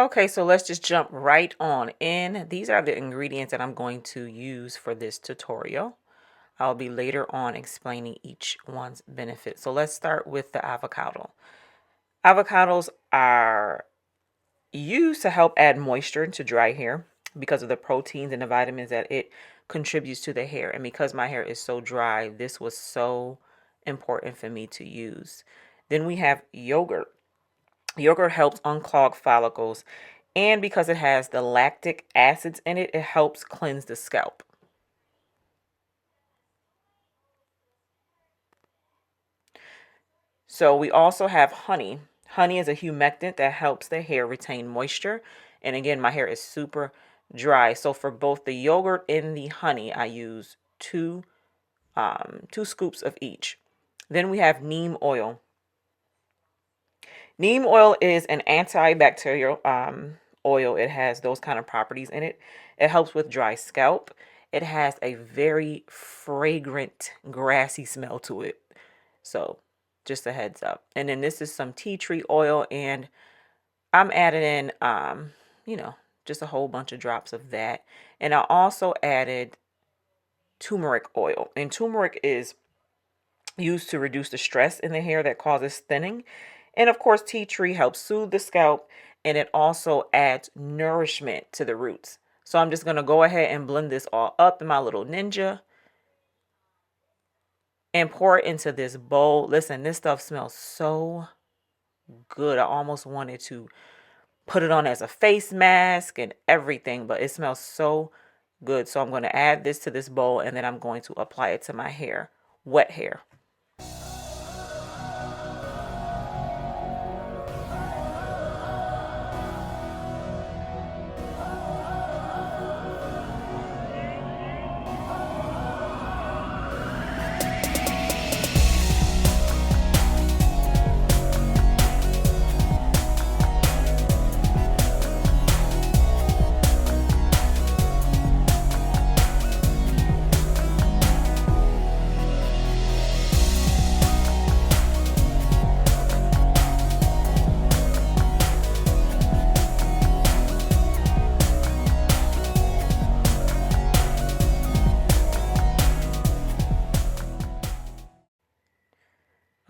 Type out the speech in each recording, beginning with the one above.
Okay, so let's just jump right on in. These are the ingredients that I'm going to use for this tutorial. I'll be later on explaining each one's benefit. So let's start with the avocado. Avocados are used to help add moisture to dry hair because of the proteins and the vitamins that it contributes to the hair. And because my hair is so dry, this was so important for me to use. Then we have yogurt. Yogurt helps unclog follicles, and because it has the lactic acids in it, it helps cleanse the scalp. So we also have honey. Honey is a humectant that helps the hair retain moisture. And again, my hair is super dry. So for both the yogurt and the honey, I use two scoops of each. Then we have neem oil. Neem oil is an antibacterial oil. It has those kind of properties in it. It helps with dry scalp. It has a very fragrant, grassy smell to it. So just a heads up. And then this is some tea tree oil, and I'm adding in, just a whole bunch of drops of that. And I also added turmeric oil. And turmeric is used to reduce the stress in the hair that causes thinning. And of course, tea tree helps soothe the scalp, and it also adds nourishment to the roots. So I'm just going to go ahead and blend this all up in my little Ninja and pour it into this bowl. Listen, this stuff smells so good. I almost wanted to put it on as a face mask and everything, but it smells so good. So I'm going to add this to this bowl, and then I'm going to apply it to my hair, wet hair.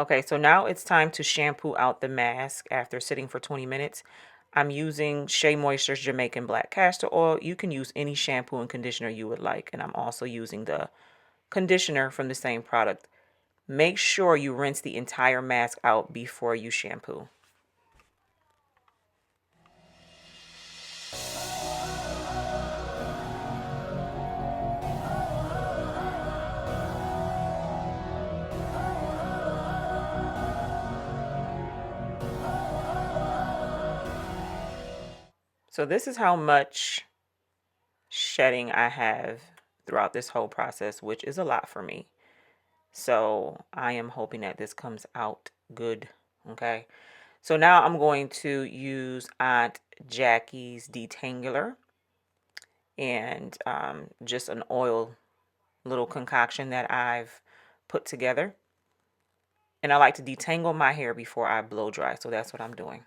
Okay, so now it's time to shampoo out the mask after sitting for 20 minutes. I'm using Shea Moisture's Jamaican Black Castor Oil. You can use any shampoo and conditioner you would like. And I'm also using the conditioner from the same product. Make sure you rinse the entire mask out before you shampoo. So this is how much shedding I have throughout this whole process, which is a lot for me. So I am hoping that this comes out good. Okay. So now I'm going to use Aunt Jackie's Detangler and just an oil little concoction that I've put together. And I like to detangle my hair before I blow dry. So that's what I'm doing.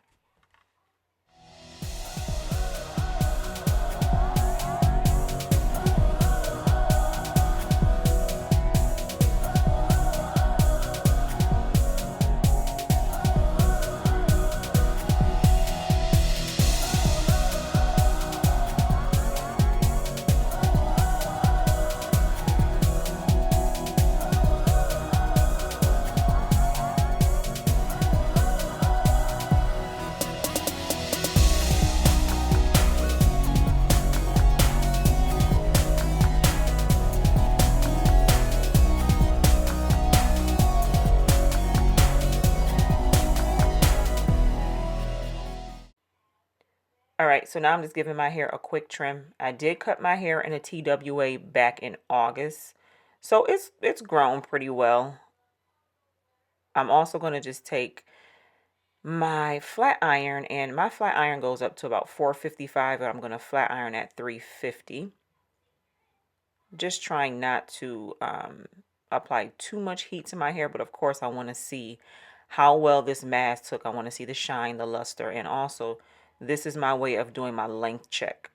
All right, so now I'm just giving my hair a quick trim. I did cut my hair in a TWA back in August, so it's grown pretty well. I'm also going to just take my flat iron, and my flat iron goes up to about 455, but I'm going to flat iron at 350. Just trying not to apply too much heat to my hair, but of course I want to see how well this mask took. I want to see the shine, the luster, and also This is my way of doing my length check.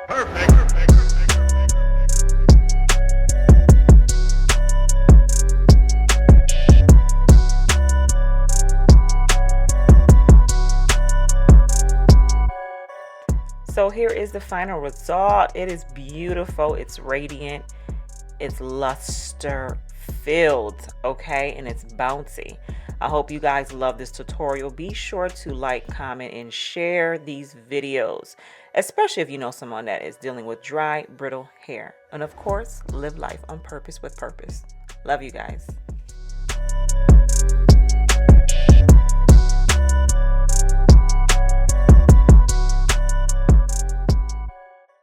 Perfect. So here is the final result. It is beautiful. It's radiant. It's luster filled, okay? And it's bouncy. I hope you guys love this tutorial. Be sure to like, comment, and share these videos, especially if you know someone that is dealing with dry, brittle hair. And of course, live life on purpose with purpose. Love you guys.